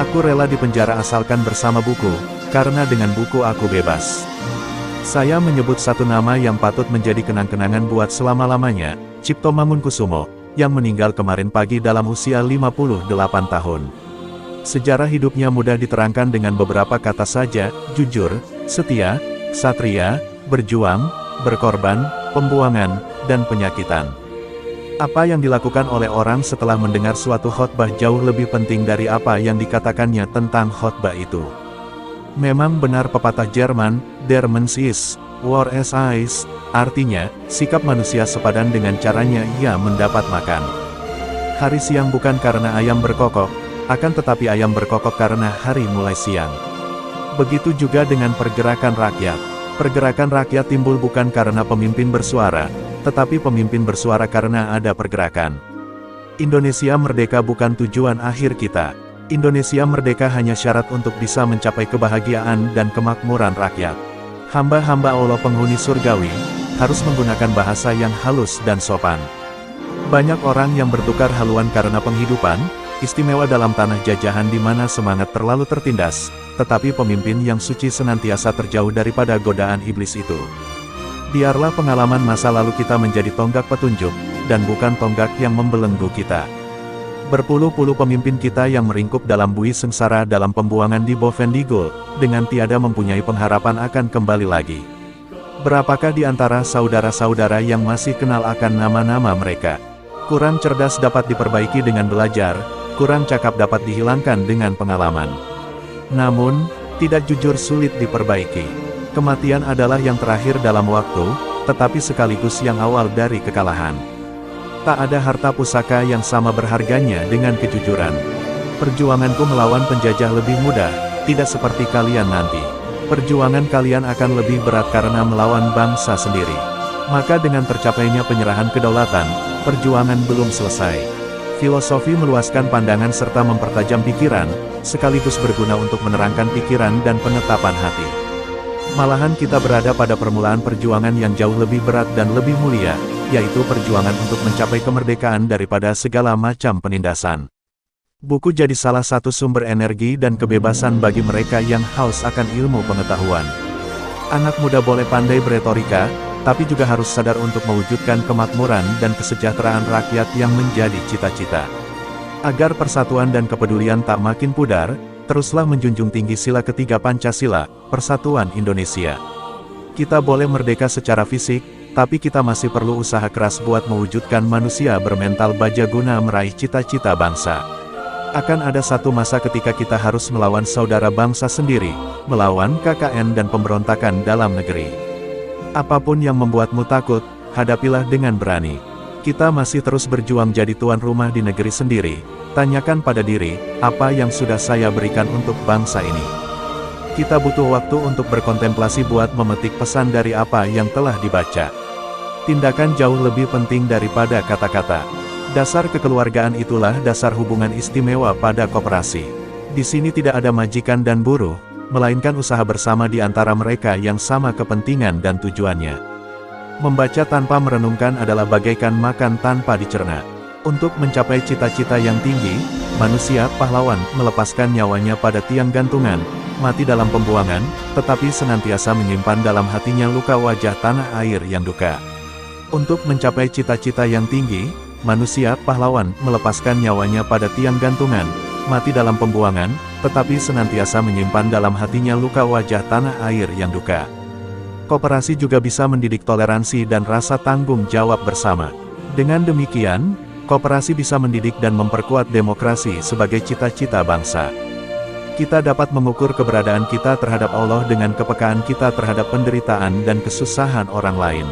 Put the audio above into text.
Aku rela dipenjara asalkan bersama buku, karena dengan buku aku bebas. Saya menyebut satu nama yang patut menjadi kenang-kenangan buat selama-lamanya, Cipto Mangunkusumo, yang meninggal kemarin pagi dalam usia 58 tahun. Sejarah hidupnya mudah diterangkan dengan beberapa kata saja: jujur, setia, ksatria, berjuang, berkorban, pembuangan, dan penyakitan. Apa yang dilakukan oleh orang setelah mendengar suatu khotbah jauh lebih penting dari apa yang dikatakannya tentang khotbah itu. Memang benar pepatah Jerman, der Mensch ist, war es ist, artinya, sikap manusia sepadan dengan caranya ia mendapat makan. Hari siang bukan karena ayam berkokok, akan tetapi ayam berkokok karena hari mulai siang. Begitu juga dengan pergerakan rakyat. Pergerakan rakyat timbul bukan karena pemimpin bersuara, tetapi pemimpin bersuara karena ada pergerakan. Indonesia merdeka bukan tujuan akhir kita. Indonesia merdeka hanya syarat untuk bisa mencapai kebahagiaan dan kemakmuran rakyat. Hamba-hamba Allah penghuni surgawi, harus menggunakan bahasa yang halus dan sopan. Banyak orang yang bertukar haluan karena penghidupan, istimewa dalam tanah jajahan di mana semangat terlalu tertindas, tetapi pemimpin yang suci senantiasa terjauh daripada godaan iblis itu. Biarlah pengalaman masa lalu kita menjadi tonggak petunjuk, dan bukan tonggak yang membelenggu kita. Berpuluh-puluh pemimpin kita yang meringkuk dalam bui sengsara dalam pembuangan di Bovendigul, dengan tiada mempunyai pengharapan akan kembali lagi. Berapakah di antara saudara-saudara yang masih kenal akan nama-nama mereka? Kurang cerdas dapat diperbaiki dengan belajar, kurang cakap dapat dihilangkan dengan pengalaman. Namun, tidak jujur sulit diperbaiki. Kematian adalah yang terakhir dalam waktu, tetapi sekaligus yang awal dari kekalahan. Tak ada harta pusaka yang sama berharganya dengan kejujuran. Perjuanganku melawan penjajah lebih mudah, tidak seperti kalian nanti. Perjuangan kalian akan lebih berat karena melawan bangsa sendiri. Maka dengan tercapainya penyerahan kedaulatan, perjuangan belum selesai. Filosofi meluaskan pandangan serta mempertajam pikiran, sekaligus berguna untuk menerangkan pikiran dan penetapan hati. Malahan kita berada pada permulaan perjuangan yang jauh lebih berat dan lebih mulia, yaitu perjuangan untuk mencapai kemerdekaan daripada segala macam penindasan. Buku jadi salah satu sumber energi dan kebebasan bagi mereka yang haus akan ilmu pengetahuan. Anak muda boleh pandai beretorika, tapi juga harus sadar untuk mewujudkan kemakmuran dan kesejahteraan rakyat yang menjadi cita-cita. Agar persatuan dan kepedulian tak makin pudar, teruslah menjunjung tinggi sila ketiga Pancasila, Persatuan Indonesia. Kita boleh merdeka secara fisik, tapi kita masih perlu usaha keras buat mewujudkan manusia bermental baja guna meraih cita-cita bangsa. Akan ada satu masa ketika kita harus melawan saudara bangsa sendiri, melawan KKN dan pemberontakan dalam negeri. Apapun yang membuatmu takut, hadapilah dengan berani. Kita masih terus berjuang jadi tuan rumah di negeri sendiri. Tanyakan pada diri, apa yang sudah saya berikan untuk bangsa ini? Kita butuh waktu untuk berkontemplasi buat memetik pesan dari apa yang telah dibaca. Tindakan jauh lebih penting daripada kata-kata. Dasar kekeluargaan itulah dasar hubungan istimewa pada koperasi. Di sini tidak ada majikan dan buruh, melainkan usaha bersama di antara mereka yang sama kepentingan dan tujuannya. Membaca tanpa merenungkan adalah bagaikan makan tanpa dicerna. Untuk mencapai cita-cita yang tinggi, manusia pahlawan melepaskan nyawanya pada tiang gantungan, mati dalam pembuangan, tetapi senantiasa menyimpan dalam hatinya luka wajah tanah air yang duka. Untuk mencapai cita-cita yang tinggi, manusia pahlawan melepaskan nyawanya pada tiang gantungan, mati dalam pembuangan, tetapi senantiasa menyimpan dalam hatinya luka wajah tanah air yang duka. Koperasi juga bisa mendidik toleransi dan rasa tanggung jawab bersama. Dengan demikian, koperasi bisa mendidik dan memperkuat demokrasi sebagai cita-cita bangsa. Kita dapat mengukur keberadaan kita terhadap Allah dengan kepekaan kita terhadap penderitaan dan kesusahan orang lain.